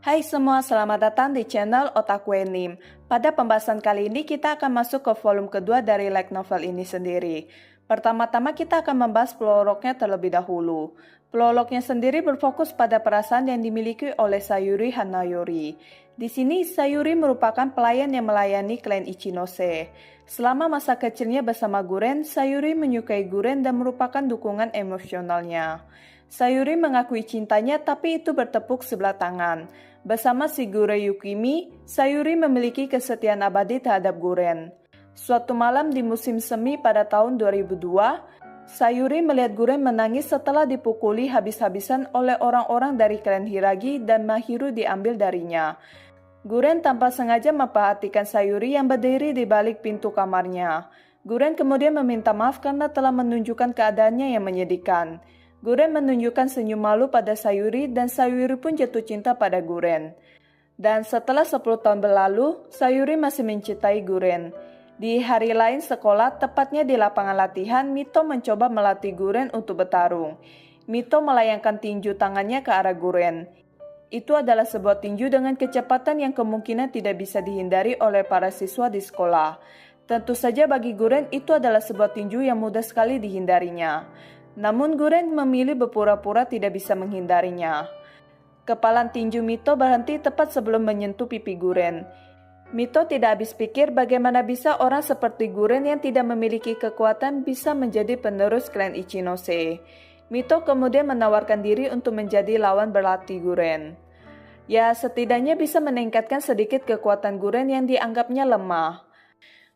Hai semua, selamat datang di channel Otaku Anime. Pada pembahasan kali ini kita akan masuk ke volume kedua dari light novel ini sendiri. Pertama-tama kita akan membahas prolognya terlebih dahulu. Prolognya sendiri berfokus pada perasaan yang dimiliki oleh Sayuri Hanayori. Di sini Sayuri merupakan pelayan yang melayani klan Ichinose. Selama masa kecilnya bersama Guren, Sayuri menyukai Guren dan merupakan dukungan emosionalnya. Sayuri mengakui cintanya tapi itu bertepuk sebelah tangan. Bersama si Gure Yukimi, Sayuri memiliki kesetiaan abadi terhadap Guren. Suatu malam di musim semi pada tahun 2002, Sayuri melihat Guren menangis setelah dipukuli habis-habisan oleh orang-orang dari klan Hiragi dan Mahiru diambil darinya. Guren tanpa sengaja memperhatikan Sayuri yang berdiri di balik pintu kamarnya. Guren kemudian meminta maaf karena telah menunjukkan keadaannya yang menyedihkan. Guren menunjukkan senyum malu pada Sayuri dan Sayuri pun jatuh cinta pada Guren. Dan setelah 10 tahun berlalu, Sayuri masih mencintai Guren. Di hari lain sekolah, tepatnya di lapangan latihan, Mito mencoba melatih Guren untuk bertarung. Mito melayangkan tinju tangannya ke arah Guren. Itu adalah sebuah tinju dengan kecepatan yang kemungkinan tidak bisa dihindari oleh para siswa di sekolah. Tentu saja bagi Guren itu adalah sebuah tinju yang mudah sekali dihindarinya. Namun Guren memilih berpura-pura tidak bisa menghindarinya. Kepalan tinju Mito berhenti tepat sebelum menyentuh pipi Guren. Mito tidak habis pikir bagaimana bisa orang seperti Guren yang tidak memiliki kekuatan bisa menjadi penerus klan Ichinose. Mito kemudian menawarkan diri untuk menjadi lawan berlatih Guren. Ya, setidaknya bisa meningkatkan sedikit kekuatan Guren yang dianggapnya lemah.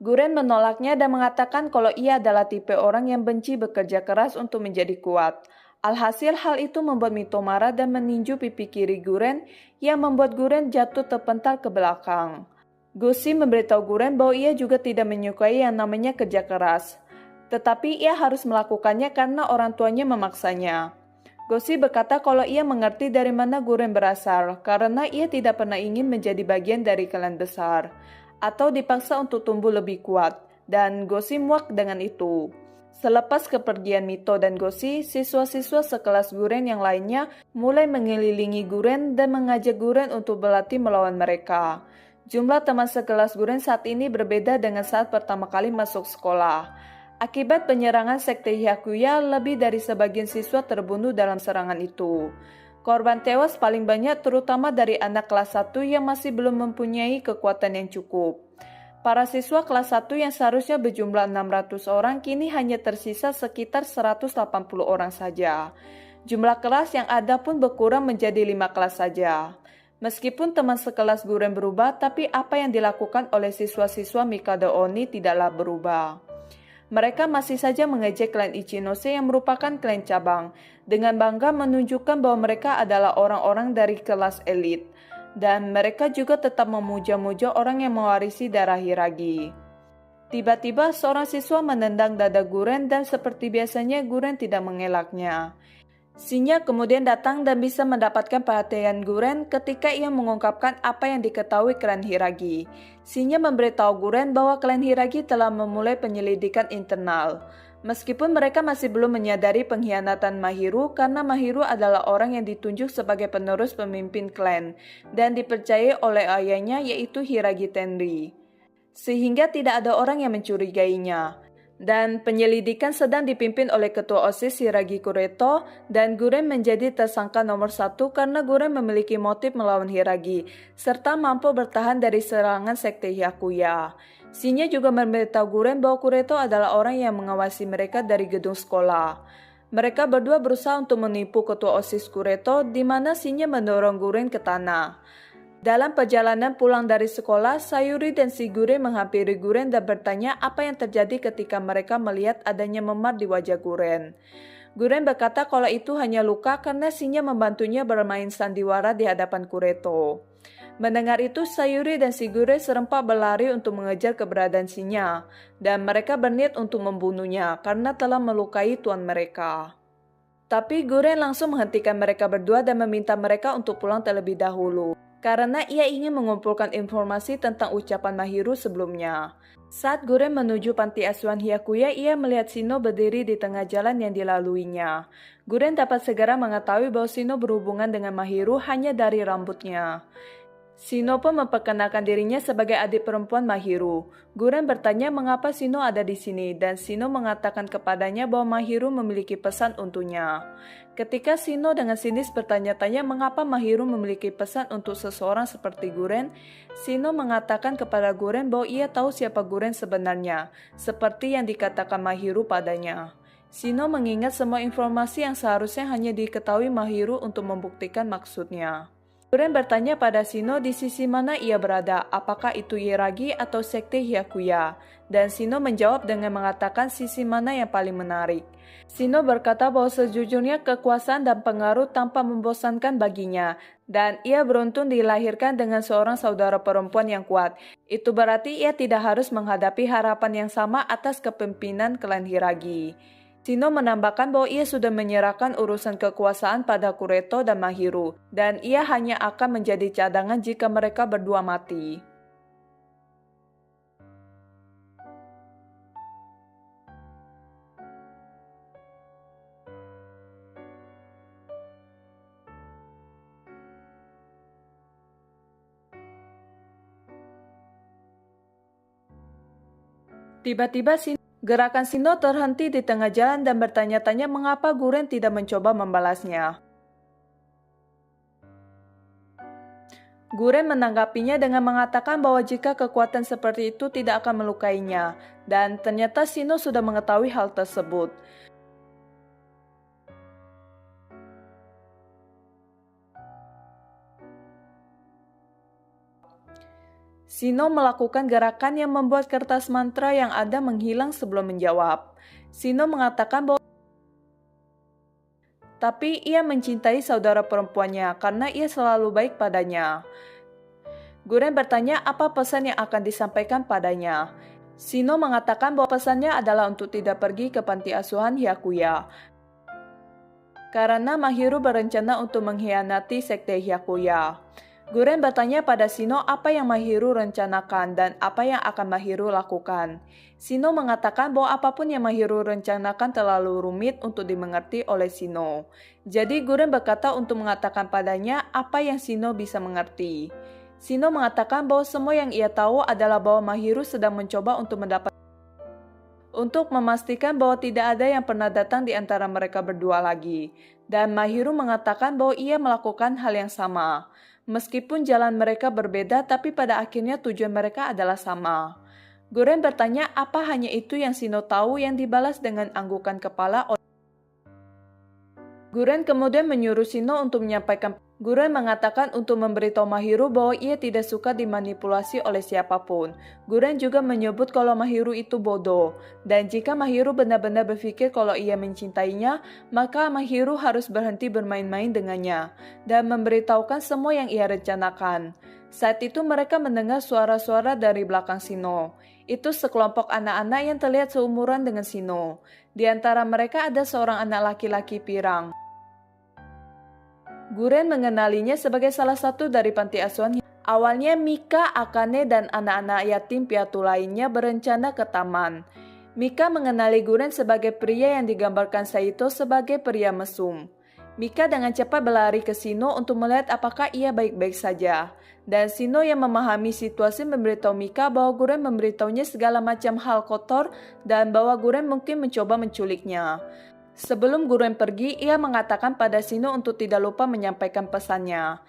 Guren menolaknya dan mengatakan kalau ia adalah tipe orang yang benci bekerja keras untuk menjadi kuat. Alhasil hal itu membuat Mito marah dan meninju pipi kiri Guren yang membuat Guren jatuh terpental ke belakang. Goshi memberitahu Guren bahwa ia juga tidak menyukai yang namanya kerja keras. Tetapi ia harus melakukannya karena orang tuanya memaksanya. Goshi berkata kalau ia mengerti dari mana Guren berasal karena ia tidak pernah ingin menjadi bagian dari klan besar atau dipaksa untuk tumbuh lebih kuat, dan Goshi muak dengan itu. Selepas kepergian Mito dan Goshi, siswa-siswa sekelas Guren yang lainnya mulai mengelilingi Guren dan mengajak Guren untuk berlatih melawan mereka. Jumlah teman sekelas Guren saat ini berbeda dengan saat pertama kali masuk sekolah. Akibat penyerangan sekte Hyakuya, lebih dari sebagian siswa terbunuh dalam serangan itu. Korban tewas paling banyak terutama dari anak kelas 1 yang masih belum mempunyai kekuatan yang cukup. Para siswa kelas 1 yang seharusnya berjumlah 600 orang kini hanya tersisa sekitar 180 orang saja. Jumlah kelas yang ada pun berkurang menjadi 5 kelas saja. Meskipun teman sekelas Guren berubah, tapi apa yang dilakukan oleh siswa-siswa Mikado Oni tidaklah berubah. Mereka masih saja mengejek klan Ichinose yang merupakan klan cabang, dengan bangga menunjukkan bahwa mereka adalah orang-orang dari kelas elit. Dan mereka juga tetap memuja-muja orang yang mewarisi darah Hiragi. Tiba-tiba seorang siswa menendang dada Guren dan seperti biasanya Guren tidak mengelaknya. Shinya kemudian datang dan bisa mendapatkan perhatian Guren ketika ia mengungkapkan apa yang diketahui klan Hiragi. Shinya memberitahu Guren bahwa klan Hiragi telah memulai penyelidikan internal. Meskipun mereka masih belum menyadari pengkhianatan Mahiru karena Mahiru adalah orang yang ditunjuk sebagai penerus pemimpin klan dan dipercayai oleh ayahnya yaitu Hiragi Tenri. Sehingga tidak ada orang yang mencurigainya. Dan penyelidikan sedang dipimpin oleh Ketua OSIS Hiragi Kureto dan Guren menjadi tersangka nomor 1 karena Guren memiliki motif melawan Hiragi serta mampu bertahan dari serangan sekte Hyakuya. Shinya juga memberitahu Guren bahwa Kureto adalah orang yang mengawasi mereka dari gedung sekolah. Mereka berdua berusaha untuk menipu Ketua OSIS Kureto di mana Shinya mendorong Guren ke tanah. Dalam perjalanan pulang dari sekolah, Sayuri dan Shigure menghampiri Guren dan bertanya apa yang terjadi ketika mereka melihat adanya memar di wajah Guren. Guren berkata kalau itu hanya luka karena Shinya membantunya bermain sandiwara di hadapan Kureto. Mendengar itu, Sayuri dan Shigure serempak berlari untuk mengejar keberadaan Shinya, dan mereka berniat untuk membunuhnya karena telah melukai tuan mereka. Tapi Guren langsung menghentikan mereka berdua dan meminta mereka untuk pulang terlebih dahulu. karena ia ingin mengumpulkan informasi tentang ucapan Mahiru sebelumnya. Saat Guren menuju panti asuhan Hyakuya, ia melihat Shino berdiri di tengah jalan yang dilaluinya. Guren dapat segera mengetahui bahwa Shino berhubungan dengan Mahiru hanya dari rambutnya. Shino pun memperkenalkan dirinya sebagai adik perempuan Mahiru. Guren bertanya mengapa Shino ada di sini dan Shino mengatakan kepadanya bahwa Mahiru memiliki pesan untuknya. Ketika Shino dengan sinis bertanya-tanya mengapa Mahiru memiliki pesan untuk seseorang seperti Guren, Shino mengatakan kepada Guren bahwa ia tahu siapa Guren sebenarnya, seperti yang dikatakan Mahiru padanya. Shino mengingat semua informasi yang seharusnya hanya diketahui Mahiru untuk membuktikan maksudnya. Guren bertanya pada Shino di sisi mana ia berada, apakah itu Iragi atau Sekte Hyakuya, dan Shino menjawab dengan mengatakan sisi mana yang paling menarik. Shino berkata bahwa sejujurnya kekuasaan dan pengaruh tanpa membosankan baginya, dan ia beruntung dilahirkan dengan seorang saudara perempuan yang kuat. Itu berarti ia tidak harus menghadapi harapan yang sama atas kepemimpinan klan Hiragi. Shino menambahkan bahwa ia sudah menyerahkan urusan kekuasaan pada Kureto dan Mahiru, dan ia hanya akan menjadi cadangan jika mereka berdua mati. Tiba-tiba gerakan Shino terhenti di tengah jalan dan bertanya-tanya mengapa Guren tidak mencoba membalasnya. Guren menanggapinya dengan mengatakan bahwa jika kekuatan seperti itu tidak akan melukainya, dan ternyata Shino sudah mengetahui hal tersebut. Shino melakukan gerakan yang membuat kertas mantra yang ada menghilang sebelum menjawab. Shino mengatakan bahwa tapi ia mencintai saudara perempuannya karena ia selalu baik padanya. Guren bertanya apa pesan yang akan disampaikan padanya. Shino mengatakan bahwa pesannya adalah untuk tidak pergi ke panti asuhan Hyakuya, karena Mahiru berencana untuk mengkhianati Sekte Hyakuya. Guren bertanya pada Shino apa yang Mahiru rencanakan dan apa yang akan Mahiru lakukan. Shino mengatakan bahwa apapun yang Mahiru rencanakan terlalu rumit untuk dimengerti oleh Shino. Jadi Guren berkata untuk mengatakan padanya apa yang Shino bisa mengerti. Shino mengatakan bahwa semua yang ia tahu adalah bahwa Mahiru sedang mencoba untuk memastikan bahwa tidak ada yang pernah datang di antara mereka berdua lagi. Dan Mahiru mengatakan bahwa ia melakukan hal yang sama. Meskipun jalan mereka berbeda, tapi pada akhirnya tujuan mereka adalah sama. Guren bertanya apa hanya itu yang Shino tahu yang dibalas dengan anggukan kepala. Guren kemudian menyuruh Shino untuk menyampaikan. Guren mengatakan untuk memberitahu Mahiru bahwa ia tidak suka dimanipulasi oleh siapapun. Guren juga menyebut kalau Mahiru itu bodoh, dan jika Mahiru benar-benar berpikir kalau ia mencintainya, maka Mahiru harus berhenti bermain-main dengannya, dan memberitahukan semua yang ia rencanakan. Saat itu mereka mendengar suara-suara dari belakang Shino. Itu sekelompok anak-anak yang terlihat seumuran dengan Shino. Di antara mereka ada seorang anak laki-laki pirang. Guren mengenalinya sebagai salah satu dari panti asuhan. Awalnya Mika, Akane, dan anak-anak yatim piatu lainnya berencana ke taman. Mika mengenali Guren sebagai pria yang digambarkan Saito sebagai pria mesum. Mika dengan cepat berlari ke Shino untuk melihat apakah ia baik-baik saja. Dan Shino yang memahami situasi memberitahu Mika bahwa Guren memberitahunya segala macam hal kotor dan bahwa Guren mungkin mencoba menculiknya. Sebelum Guren pergi, ia mengatakan pada Shino untuk tidak lupa menyampaikan pesannya.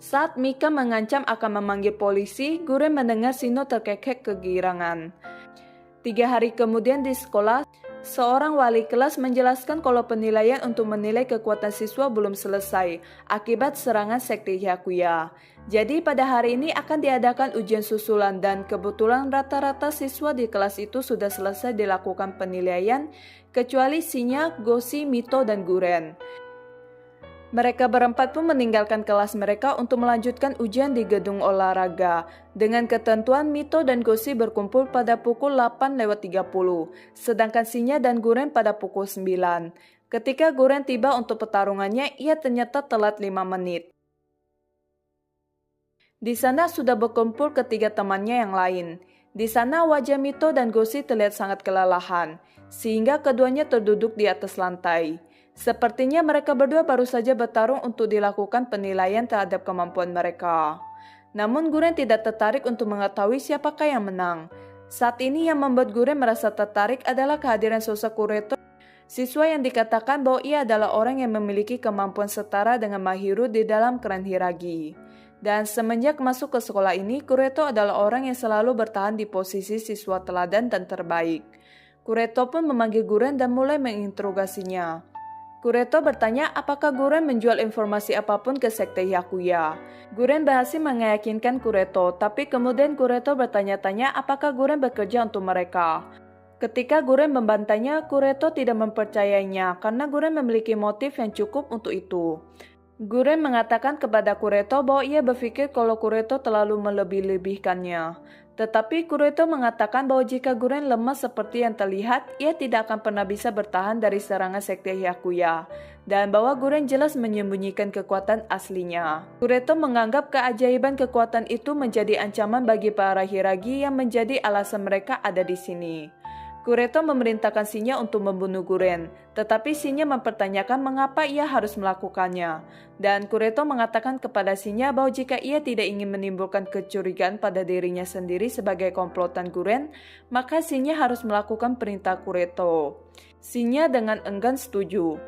Saat Mika mengancam akan memanggil polisi, Guren mendengar Shino terkekeh kegirangan. 3 hari kemudian di sekolah, seorang wali kelas menjelaskan kalau penilaian untuk menilai kekuatan siswa belum selesai akibat serangan Sekte Hyakuya. Jadi pada hari ini akan diadakan ujian susulan dan kebetulan rata-rata siswa di kelas itu sudah selesai dilakukan penilaian kecuali Shinya, Goshi, Mito, dan Guren. Mereka berempat pun meninggalkan kelas mereka untuk melanjutkan ujian di gedung olahraga. Dengan ketentuan Mito dan Goshi berkumpul pada pukul 8:30, sedangkan Shinya dan Guren pada pukul 9. Ketika Guren tiba untuk pertarungannya, ia ternyata telat 5 menit. Di sana sudah berkumpul ketiga temannya yang lain. Di sana wajah Mito dan Goshi terlihat sangat kelelahan, sehingga keduanya terduduk di atas lantai. Sepertinya mereka berdua baru saja bertarung untuk dilakukan penilaian terhadap kemampuan mereka. Namun Guren tidak tertarik untuk mengetahui siapakah yang menang. Saat ini yang membuat Guren merasa tertarik adalah kehadiran sosok Kureto, siswa yang dikatakan bahwa ia adalah orang yang memiliki kemampuan setara dengan Mahiru di dalam klan Hiragi. Dan semenjak masuk ke sekolah ini, Kureto adalah orang yang selalu bertahan di posisi siswa teladan dan terbaik. Kureto pun memanggil Guren dan mulai menginterogasinya. Kureto bertanya apakah Guren menjual informasi apapun ke Sekte Hyakuya. Guren berhasil meyakinkan Kureto, tapi kemudian Kureto bertanya-tanya apakah Guren bekerja untuk mereka. Ketika Guren membantainya, Kureto tidak mempercayainya karena Guren memiliki motif yang cukup untuk itu. Guren mengatakan kepada Kureto bahwa ia berpikir kalau Kureto terlalu melebih-lebihkannya. Tetapi Kureto mengatakan bahwa jika Guren lemah seperti yang terlihat, ia tidak akan pernah bisa bertahan dari serangan Sekte Hyakuya, dan bahwa Guren jelas menyembunyikan kekuatan aslinya. Kureto menganggap keajaiban kekuatan itu menjadi ancaman bagi para Hiragi yang menjadi alasan mereka ada di sini. Kureto memerintahkan Shinya untuk membunuh Guren, tetapi Shinya mempertanyakan mengapa ia harus melakukannya. Dan Kureto mengatakan kepada Shinya bahwa jika ia tidak ingin menimbulkan kecurigaan pada dirinya sendiri sebagai komplotan Guren, maka Shinya harus melakukan perintah Kureto. Shinya dengan enggan setuju.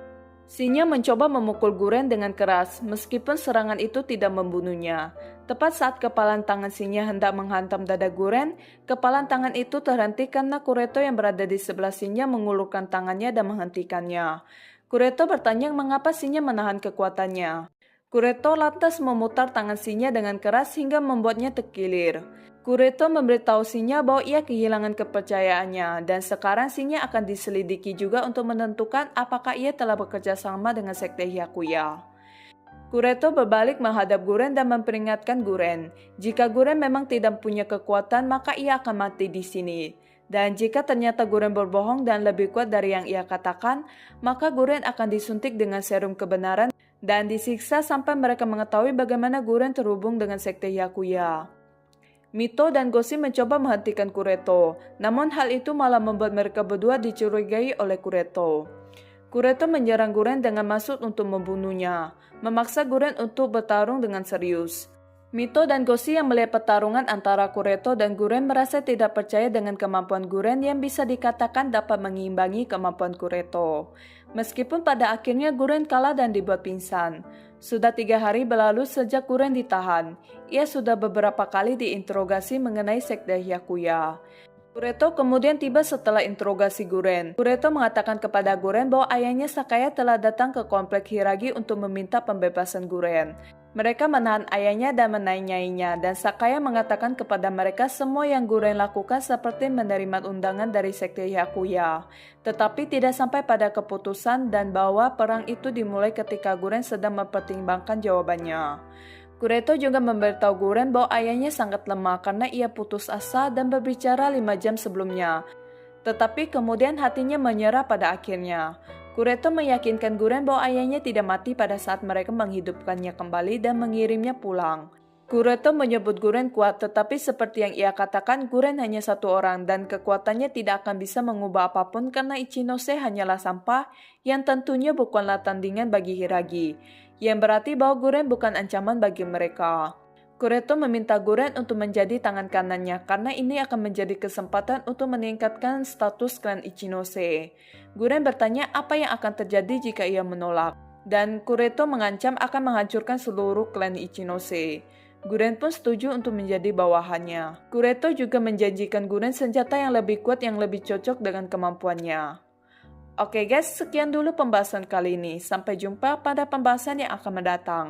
Shinya mencoba memukul Guren dengan keras, meskipun serangan itu tidak membunuhnya. Tepat saat kepalan tangan Shinya hendak menghantam dada Guren, kepalan tangan itu terhenti karena Kureto yang berada di sebelah Shinya mengulurkan tangannya dan menghentikannya. Kureto bertanya mengapa Shinya menahan kekuatannya. Kureto lantas memutar tangan Shinya dengan keras hingga membuatnya terkilir. Kureto memberitahu Shinya bahwa ia kehilangan kepercayaannya dan sekarang Shinya akan diselidiki juga untuk menentukan apakah ia telah bekerja sama dengan Sekte Hyakuya. Kureto berbalik menghadap Guren dan memperingatkan Guren, jika Guren memang tidak punya kekuatan maka ia akan mati di sini. Dan jika ternyata Guren berbohong dan lebih kuat dari yang ia katakan, maka Guren akan disuntik dengan serum kebenaran dan disiksa sampai mereka mengetahui bagaimana Guren terhubung dengan Sekte Hyakuya. Mito dan Goshi mencoba menghentikan Kureto, namun hal itu malah membuat mereka berdua dicurigai oleh Kureto. Kureto menyerang Guren dengan maksud untuk membunuhnya, memaksa Guren untuk bertarung dengan serius. Mito dan Goshi yang melihat pertarungan antara Kureto dan Guren merasa tidak percaya dengan kemampuan Guren yang bisa dikatakan dapat mengimbangi kemampuan Kureto. Meskipun pada akhirnya Guren kalah dan dibuat pingsan. Sudah 3 hari berlalu sejak Guren ditahan. Ia sudah beberapa kali diinterogasi mengenai Sekte Hyakuya. Kureto kemudian tiba setelah interogasi Guren. Kureto mengatakan kepada Guren bahwa ayahnya Sakaya telah datang ke komplek Hiragi untuk meminta pembebasan Guren. Mereka menahan ayahnya dan menanyainya, dan Sakaya mengatakan kepada mereka semua yang Guren lakukan seperti menerima undangan dari Sekte Hyakuya, tetapi tidak sampai pada keputusan dan bahwa perang itu dimulai ketika Guren sedang mempertimbangkan jawabannya. Kureto juga memberitahu Guren bahwa ayahnya sangat lemah karena ia putus asa dan berbicara 5 jam sebelumnya, tetapi kemudian hatinya menyerah pada akhirnya. Kureto meyakinkan Guren bahwa ayahnya tidak mati pada saat mereka menghidupkannya kembali dan mengirimnya pulang. Kureto menyebut Guren kuat, tetapi seperti yang ia katakan, Guren hanya satu orang dan kekuatannya tidak akan bisa mengubah apapun karena Ichinose hanyalah sampah yang tentunya bukanlah tandingan bagi Hiragi, yang berarti bahwa Guren bukan ancaman bagi mereka. Kureto meminta Guren untuk menjadi tangan kanannya karena ini akan menjadi kesempatan untuk meningkatkan status klan Ichinose. Guren bertanya apa yang akan terjadi jika ia menolak, dan Kureto mengancam akan menghancurkan seluruh klan Ichinose. Guren pun setuju untuk menjadi bawahannya. Kureto juga menjanjikan Guren senjata yang lebih kuat yang lebih cocok dengan kemampuannya. Oke guys, sekian dulu pembahasan kali ini. Sampai jumpa pada pembahasan yang akan mendatang.